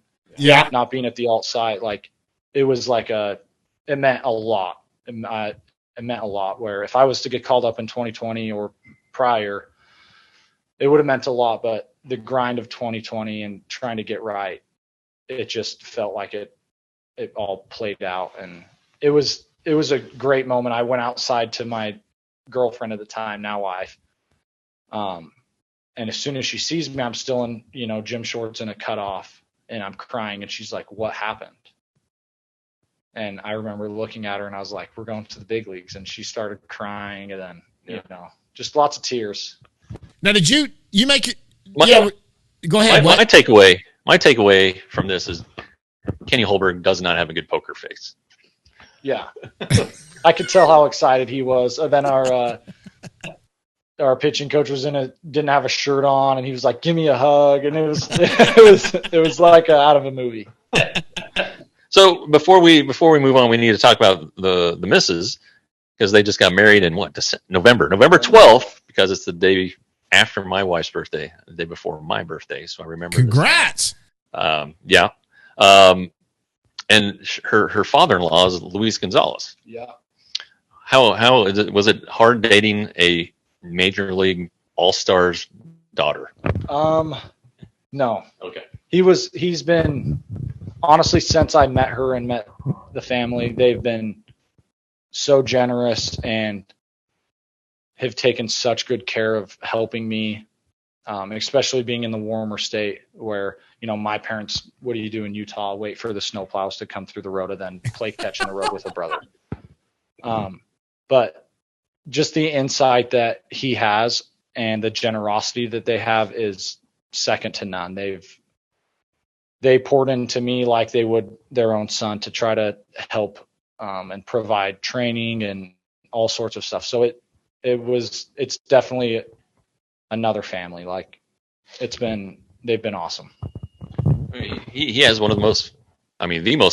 not being at the alt site, like it was like it meant a lot. It meant a lot, where if I was to get called up in 2020 or prior, it would have meant a lot. But the grind of 2020 and trying to get right, it just felt like it all played out. And it was a great moment. I went outside to my girlfriend at the time, now wife. And as soon as she sees me, I'm still in, gym shorts and a cutoff, and I'm crying. And she's like, what happened? And I remember looking at her and I was like, we're going to the big leagues. And she started crying, and then, just lots of tears. Now, did you make it? Go ahead. My takeaway from this is Kenny Holberg does not have a good poker face. Yeah. I could tell how excited he was. And then our pitching coach didn't have a shirt on, and he was like, give me a hug. And it was like out of a movie. So before we move on, we need to talk about the misses, because they just got married in November 12th, because it's the day after my wife's birthday, the day before my birthday. So I remember. Congrats. Yeah. And her father-in-law is Luis Gonzalez. Yeah. How was it hard dating a major league all-stars daughter? No. Okay. He's been, honestly, since I met her and met the family, they've been so generous and have taken such good care of helping me, especially being in the warmer state where, my parents, what do you do in Utah? Wait for the snowplows to come through the road and then play catch in the road with a brother. But just the insight that he has and the generosity that they have is second to none. They poured into me like they would their own son to try to help and provide training and all sorts of stuff. So it's definitely another family. Like they've been awesome. I mean, he has one of the most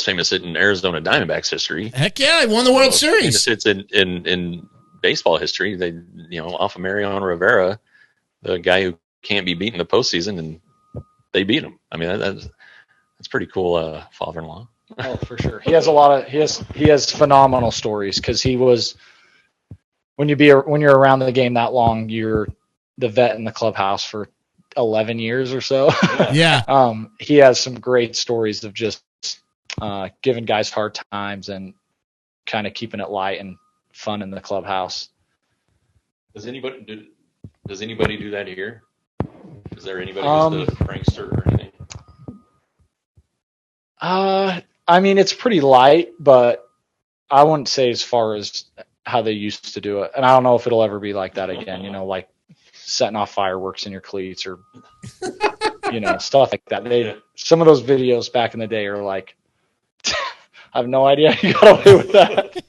famous hit in Arizona Diamondbacks history. Heck yeah, they won the World Series. Famous hits in baseball history. They, off of Mariano Rivera, the guy who can't be beaten in the postseason, and they beat him. I mean, that's pretty cool. Father-in-law. Oh, for sure. He has phenomenal stories, because he was, when you're around the game that long, you're the vet in the clubhouse for 11 years or so. Yeah. He has some great stories of just giving guys hard times, and kind of keeping it light and fun in the clubhouse. Does anybody do that here? Is there anybody who's the prankster or anything? I mean, it's pretty light, but I wouldn't say as far as how they used to do it. And I don't know if it'll ever be like that again, you know, like setting off fireworks in your cleats or, you know, stuff like that. Some of those videos back in the day are like, I have no idea how you got away with that.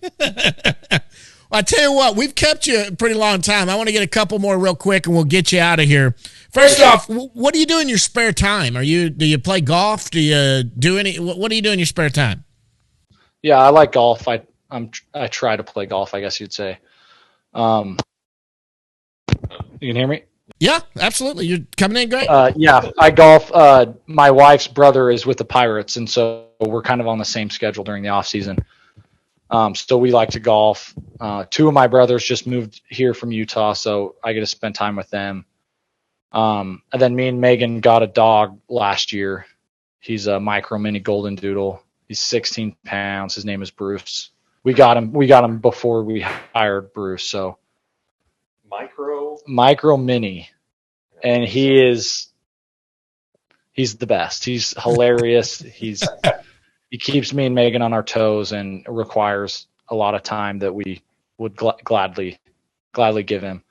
Well, I tell you what, we've kept you a pretty long time. I want to get a couple more real quick, and we'll get you out of here. First off, what do you do in your spare time? Do you play golf? Do you do what do you do in your spare time? Yeah, I like golf. I try to play golf, I guess you'd say. You can hear me? Yeah, absolutely. You're coming in great. Yeah, I golf. My wife's brother is with the Pirates, and so we're kind of on the same schedule during the off season. So we like to golf. Two of my brothers just moved here from Utah, so I get to spend time with them. And then me and Megan got a dog last year. He's a micro mini golden doodle. He's 16 pounds. His name is Bruce. We got him before we hired Bruce. So micro mini, and he's the best. He's hilarious. He keeps me and Megan on our toes and requires a lot of time that we would gladly give him.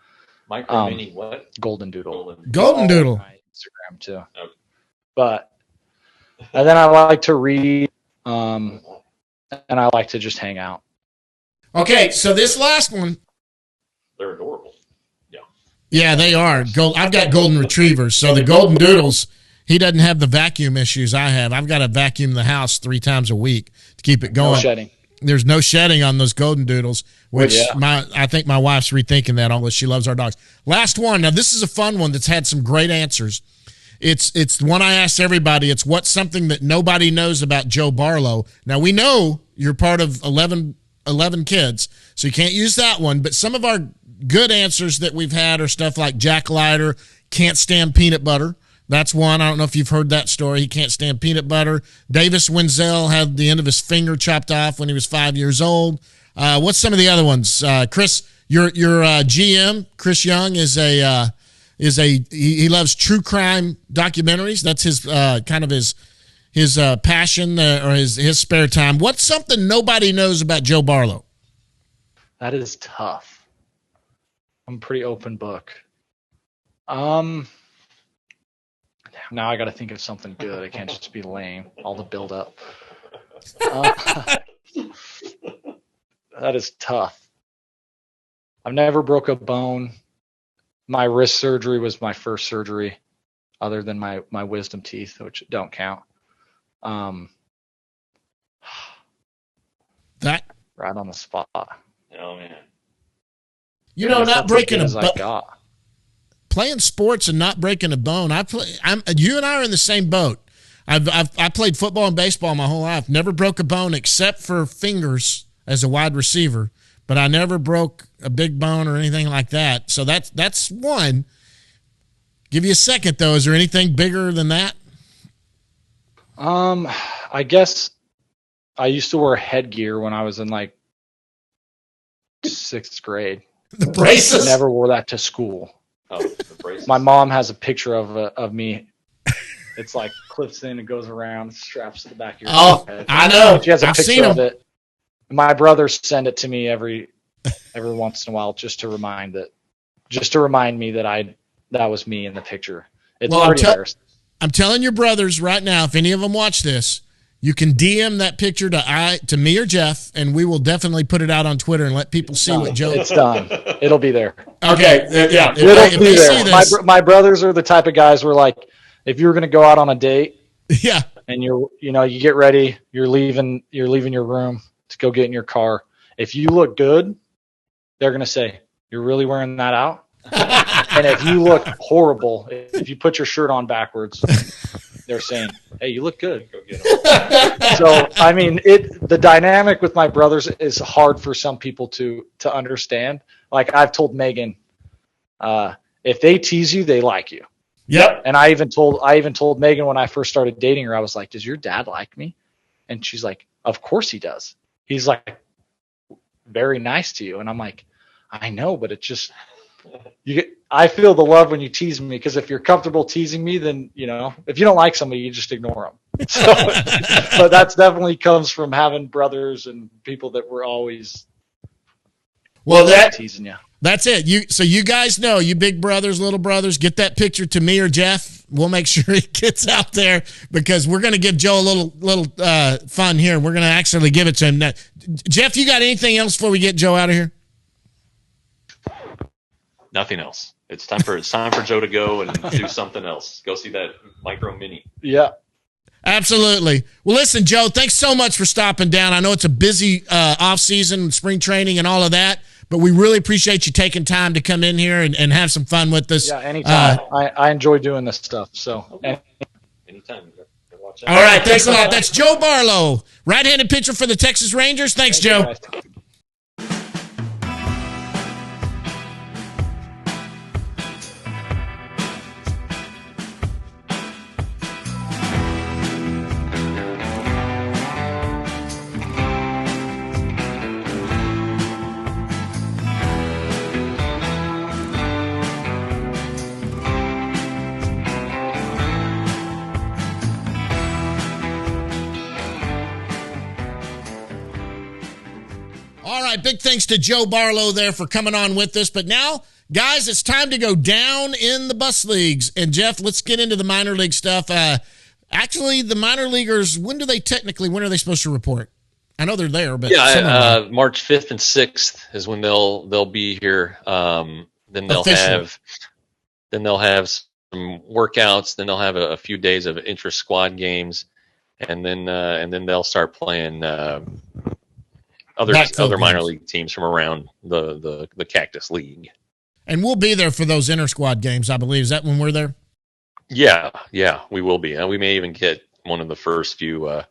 Micro mini what? Golden doodle. Golden doodle. My Instagram too. Okay. But and then I like to read, and I like to just hang out. Okay, so this last one, they're adorable. Yeah, they are. I've got golden retrievers, so the golden doodles, he doesn't have the vacuum issues I have. I've got to vacuum the house 3 times a week to keep it going. No shedding. There's no shedding on those golden doodles, which I think my wife's rethinking that, although she loves our dogs. Last one. Now, this is a fun one that's had some great answers. It's the one I asked everybody. It's what's something that nobody knows about Joe Barlow. Now, we know you're part of 11 kids, so you can't use that one, but some of our good answers that we've had are stuff like Jack Leiter can't stand peanut butter. That's one. I don't know if you've heard that story. He can't stand peanut butter. Davis Wenzel had the end of his finger chopped off when he was 5 years old. What's some of the other ones? Chris, your GM, Chris Young, he loves true crime documentaries. That's his kind of his passion or his spare time. What's something nobody knows about Joe Barlow? That is tough. I'm a pretty open book. Now I got to think of something good. It can't just be lame. All the build up. That is tough. I've never broke a bone. My wrist surgery was my first surgery, other than my wisdom teeth, which don't count. That right on the spot. Oh man. You know, not breaking a bone. Playing sports and not breaking a bone. You and I are in the same boat. I played football and baseball my whole life. Never broke a bone except for fingers as a wide receiver, but I never broke a big bone or anything like that. So that's one. Give you a second though. Is there anything bigger than that? I guess I used to wear headgear when I was in like 6th grade. The braces? I never wore that to school. Oh, the braces. My mom has a picture of me. It's like clips in and goes around, straps to the back of your head. I know. She has a I've picture seen of them. it. My brothers send it to me every once in a while just to remind me that that was me in the picture. It's pretty embarrassing. I'm telling your brothers right now, if any of them watch this, you can DM that picture to me or Jeff, and we will definitely put it out on Twitter and let people see what Joe. It's done. It'll be there. Okay, yeah, it'll be there. My brothers are the type of guys where, like, if you were going to go out on a date, yeah, and you get ready, you're leaving your room to go get in your car. If you look good, they're going to say, "You're really wearing that out?" And if you look horrible, if you put your shirt on backwards, they're saying, "Hey, you look good." Go get them. So, I mean, the dynamic with my brothers is hard for some people to understand. Like I've told Megan, if they tease you, they like you. Yep. And I even told Megan when I first started dating her, I was like, "Does your dad like me?" And she's like, "Of course he does." He's like, very nice to you. And I'm like, I know, but it's just, I feel the love when you tease me, because if you're comfortable teasing me, then, if you don't like somebody, you just ignore them. So, but that's definitely comes from having brothers and people that were always teasing you. That's it. So you guys know, you big brothers, little brothers, get that picture to me or Jeff. We'll make sure it gets out there, because we're going to give Joe a little fun here. We're going to actually give it to him. Now, Jeff, you got anything else before we get Joe out of here? Nothing else. It's time for Joe to go and do something else. Go see that micro mini. Yeah. Absolutely. Well, listen, Joe, thanks so much for stopping down. I know it's a busy off season, spring training and all of that, but we really appreciate you taking time to come in here and have some fun with us. Yeah, anytime. I enjoy doing this stuff. So anytime. Watch out. All right, thanks a lot. That's Joe Barlow, right-handed pitcher for the Texas Rangers. Thanks, Joe. All right, big thanks to Joe Barlow there for coming on with us. But now, guys, it's time to go down in the bus leagues. And, Jeff, let's get into the minor league stuff. Actually, the minor leaguers, when are they supposed to report? I know they're there, but March 5th and 6th is when they'll be here. Then they'll have some workouts. Then they'll have a few days of intra-squad games, and then they'll start playing other minor league teams from around the Cactus League. And we'll be there for those inter-squad games, I believe. Is that when we're there? Yeah, we will be. We may even get one of the first few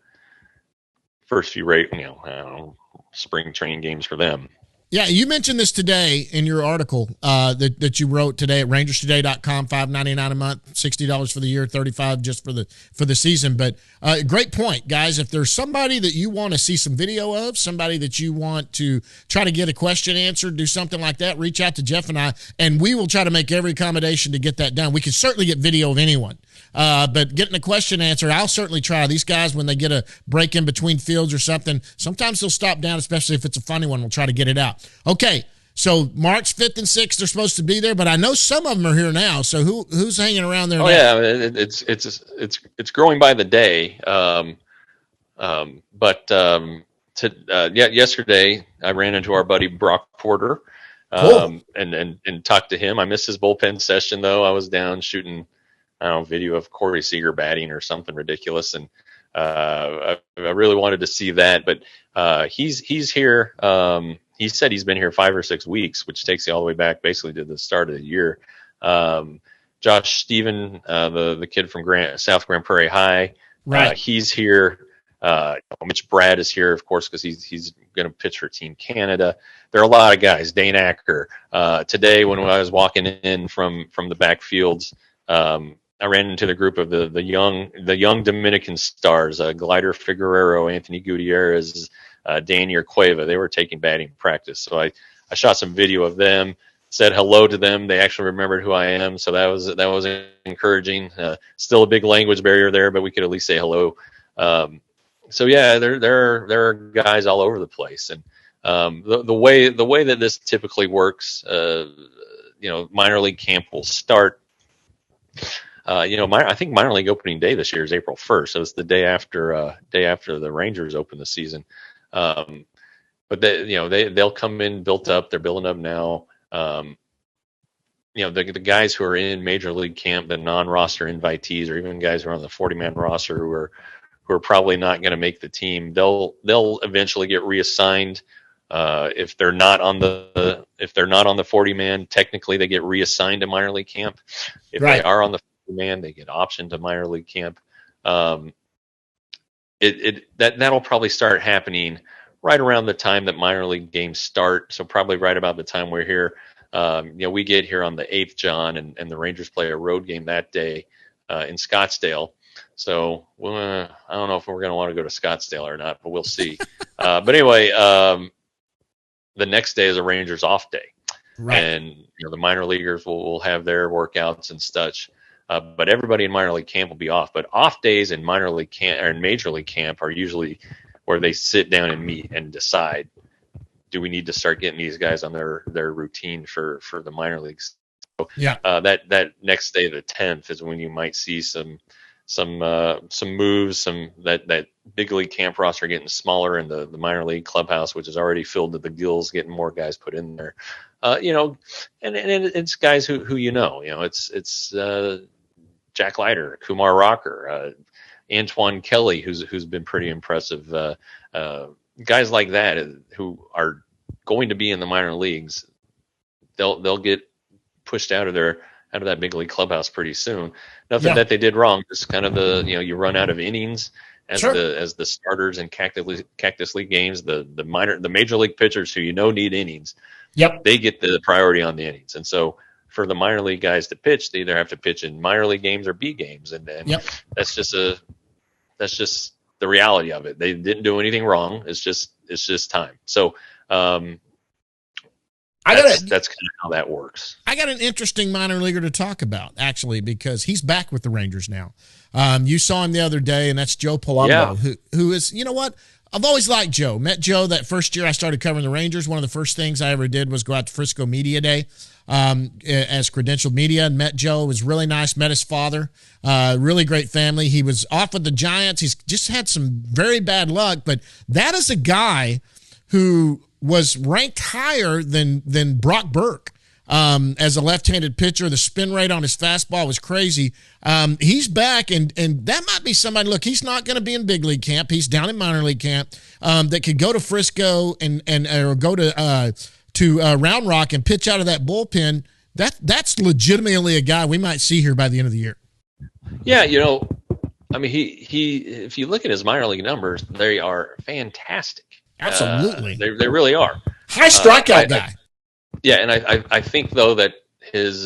spring training games for them. Yeah, you mentioned this today in your article that you wrote today at rangerstoday.com, $5.99 a month, $60 for the year, $35 just for the season. But great point, guys. If there's somebody that you want to see some video of, somebody that you want to try to get a question answered, do something like that, reach out to Jeff and I, and we will try to make every accommodation to get that done. We can certainly get video of anyone. But getting a question answered, I'll certainly try. These guys, when they get a break in between fields or something, sometimes they'll stop down, especially if it's a funny one. We'll try to get it out. Okay, so March 5th and 6th, they're supposed to be there, but I know some of them are here now. So who's hanging around there now? Yeah, it's growing by the day. Yesterday I ran into our buddy Brock Porter, Cool. and talked to him. I missed his bullpen session though. I was down shooting, video of Corey Seager batting or something ridiculous, and I really wanted to see that. But he's here. He said he's been here 5 or 6 weeks, which takes you all the way back basically to the start of the year. Josh Stephen, the kid from South Grand Prairie High, Right. He's here. Mitch Brad is here, of course, because he's going to pitch for Team Canada. There are a lot of guys. Dane Acker. Today, when I was walking in from the backfields, I ran into the group of the young Dominican stars, Glider Figueroa, Anthony Gutierrez, Daniel Cueva. They were taking batting practice. So I shot some video of them, said hello to them. They actually remembered who I am. So that was encouraging. Still a big language barrier there, but we could at least say hello. So yeah, there are guys all over the place. And the way that this typically works, minor league camp will start. I think minor league opening day this year is April 1st. So it's the day after the Rangers open the season. But they'll come in built up. They're building up now. The guys who are in major league camp, the non-roster invitees, or even guys who are on the 40-man roster who are probably not going to make the team, they'll eventually get reassigned. If they're not on the 40-man, technically they get reassigned to minor league camp. If Right. they are on the 40-man, they get optioned to minor league camp. That'll probably start happening right around the time that minor league games start. So probably right about the time we're here. We get here on the 8th, John, and the Rangers play a road game that day in Scottsdale. So I don't know if we're going to want to go to Scottsdale or not, but we'll see. But anyway, the next day is a Rangers off day. Right. And the minor leaguers will have their workouts and such. But everybody in minor league camp will be off. But off days in minor league camp or in major league camp are usually where they sit down and meet and decide, do we need to start getting these guys on their routine for the minor leagues? So, that next day, the 10th, is when you might see some moves, that big league camp roster getting smaller, and the minor league clubhouse, which is already filled to the gills, getting more guys put in there. And it's guys who it's Jack Leiter, Kumar Rocker, Antoine Kelly, who's been pretty impressive. Guys like that who are going to be in the minor leagues, they'll get pushed out of that big league clubhouse pretty soon. Nothing that they did wrong, just kind of you run out of innings as the starters in Cactus League games. The major league pitchers who need innings, they get the priority on the innings. And so for the minor league guys to pitch, they either have to pitch in minor league games or B games, and that's just the reality of it. They didn't do anything wrong. It's just time. So that's kind of how that works. I got an interesting minor leaguer to talk about, actually, because he's back with the Rangers now. You saw him the other day, and that's Joe Palumbo, who is, you know what? I've always liked Joe. Met Joe that first year I started covering the Rangers. One of the first things I ever did was go out to Frisco Media Day as credentialed media, and met Joe. It was really nice. Met his father. Really great family. He was off with the Giants. He's just had some very bad luck, but that is a guy who was ranked higher than Brock Burke as a left-handed pitcher. The spin rate on his fastball was crazy. He's back, and that might be somebody. Look, he's not going to be in big league camp. He's down in minor league camp. That could go to Frisco and or go to Round Rock and pitch out of that bullpen. That's legitimately a guy we might see here by the end of the year. Yeah, I mean, he if you look at his minor league numbers, they are fantastic. Absolutely. They really are. High strikeout guy. And I think, though, that his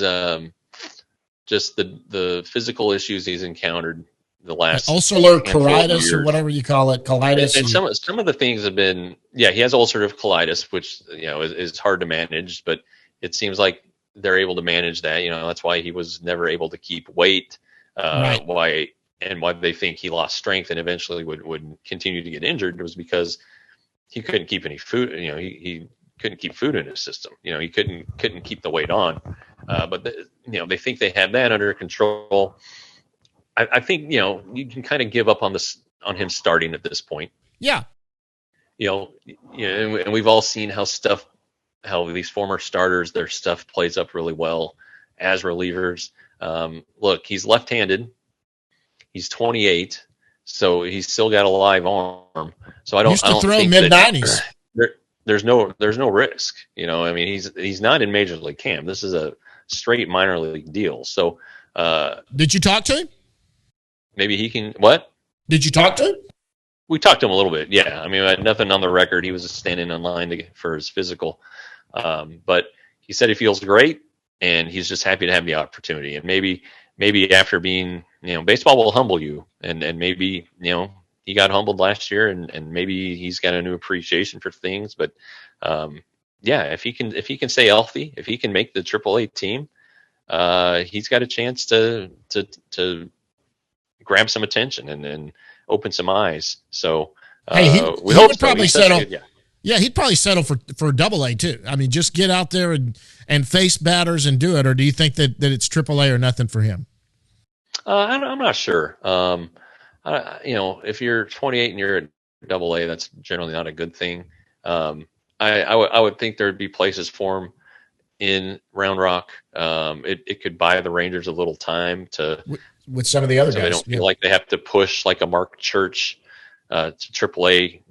just the physical issues he's encountered the last ulcerar colitis or whatever you call it, colitis. And some of the things have been, he has ulcerative colitis, which is hard to manage, but it seems like they're able to manage that. That's why he was never able to keep weight. Right. Why they think he lost strength and eventually would continue to get injured was because he couldn't keep any food. He couldn't keep food in his system. He couldn't keep the weight on. But they think they have that under control. I think you can kind of give up on him starting at this point. Yeah. And we've all seen how these former starters, their stuff plays up really well as relievers. Look, he's left-handed. He's 28. So he's still got a live arm. So I don't throw think mid-90s. There's no risk. I mean, he's not in major league camp. This is a straight minor league deal. So did you talk to him? Maybe he can. What? Did you talk to him? We talked to him a little bit. Yeah. I mean, I had nothing on the record. He was standing in line for his physical. But he said he feels great and he's just happy to have the opportunity. And maybe after being, baseball will humble you, and maybe, he got humbled last year, and maybe he's got a new appreciation for things. But if he can stay healthy, if he can make the AAA team, he's got a chance to grab some attention and open some eyes. So he would probably settle. Yeah, he'd probably settle for AA too. I mean, just get out there and face batters and do it. Or do you think that it's AAA or nothing for him? I'm not sure. If you're 28 and you're at AA, that's generally not a good thing. I would think there'd be places for him in Round Rock. It could buy the Rangers a little time with some of the other guys. They don't feel like they have to push like a Mark Church to AAA.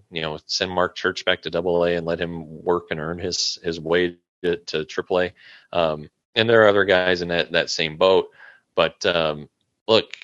Send Mark Church back to AA and let him work and earn his way to AAA. And there are other guys in that same boat. But look,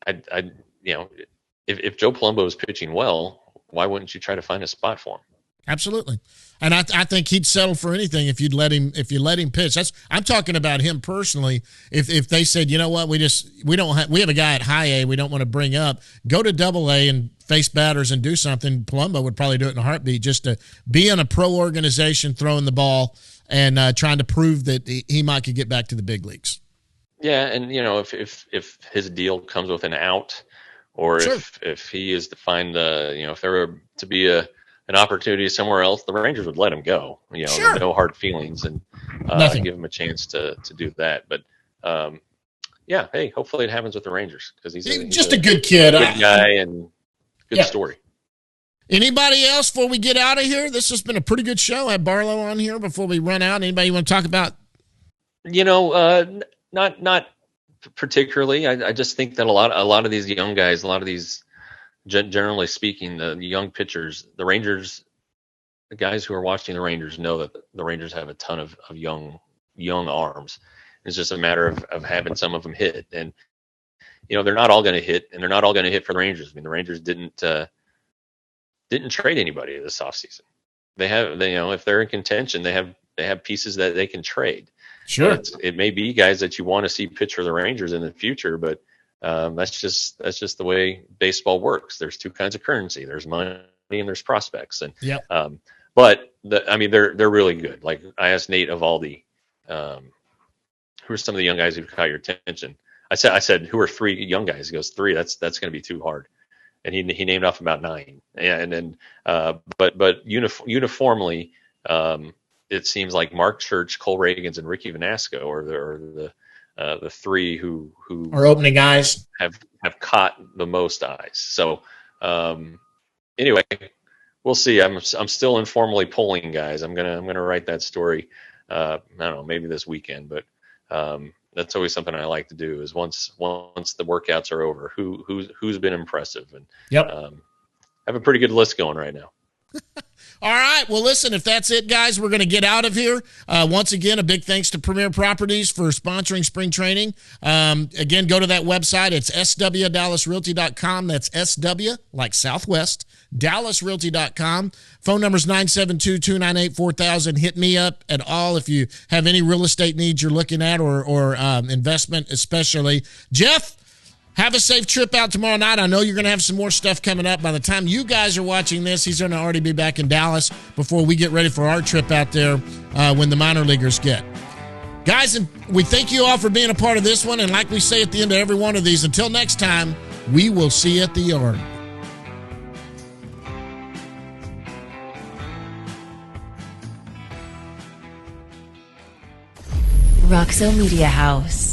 if Joe Palumbo is pitching well, why wouldn't you try to find a spot for him? Absolutely. And I think he'd settle for anything if you let him pitch. I'm talking about him personally. If they said, you know what, we have a guy at high A we don't want to bring up, go to double A and face batters and do something. Palumbo would probably do it in a heartbeat, just to be in a pro organization throwing the ball and trying to prove that he might could get back to the big leagues. Yeah, and if his deal comes with an out, or Sure. if he is to find if there were to be an opportunity somewhere else, the Rangers would let him go. Sure. No hard feelings, and give him a chance to do that. But yeah, hey, hopefully it happens with the Rangers, because he's just a good kid, good guy, and good story. Anybody else before we get out of here? This has been a pretty good show. I have Barlow on here before we run out. Anybody you want to talk about? Not particularly. I just think that a lot of these young guys, a lot of these, generally speaking, the young pitchers, the Rangers, the guys who are watching the Rangers know that the Rangers have a ton of young arms. It's just a matter of having some of them hit, and they're not all going to hit, and they're not all going to hit for the Rangers. I mean, the Rangers didn't trade anybody this offseason. They have, if they're in contention, they have pieces that they can trade. Sure. It may be guys that you want to see pitch for the Rangers in the future, but that's just the way baseball works. There's two kinds of currency. There's money and there's prospects. And but they're really good. Like, I asked Nate Eovaldi, who are some of the young guys who caught your attention? I said, who are three young guys? He goes, 3. That's going to be too hard. And he named off about 9. And then but uniformly, it seems like Mark Church, Cole Reagans, and Ricky Vanasco are the 3 who are opening eyes, have caught the most eyes. So anyway, we'll see. I'm still informally polling guys. I'm gonna write that story. I don't know, maybe this weekend, but that's always something I like to do. Is once the workouts are over, who's been impressive, and I have a pretty good list going right now. All right. Well, listen, if that's it, guys, we're going to get out of here. Once again, a big thanks to Premier Properties for sponsoring spring training. Again, go to that website. It's swdallasrealty.com. That's SW, like Southwest, dallasrealty.com. Phone number is 972-298-4000. Hit me up at all if you have any real estate needs you're looking at, or investment especially. Jeff, have a safe trip out tomorrow night. I know you're going to have some more stuff coming up. By the time you guys are watching this, he's going to already be back in Dallas before we get ready for our trip out there when the minor leaguers get. Guys, we thank you all for being a part of this one. And like we say at the end of every one of these, until next time, we will see you at the yard. Roxo Media House.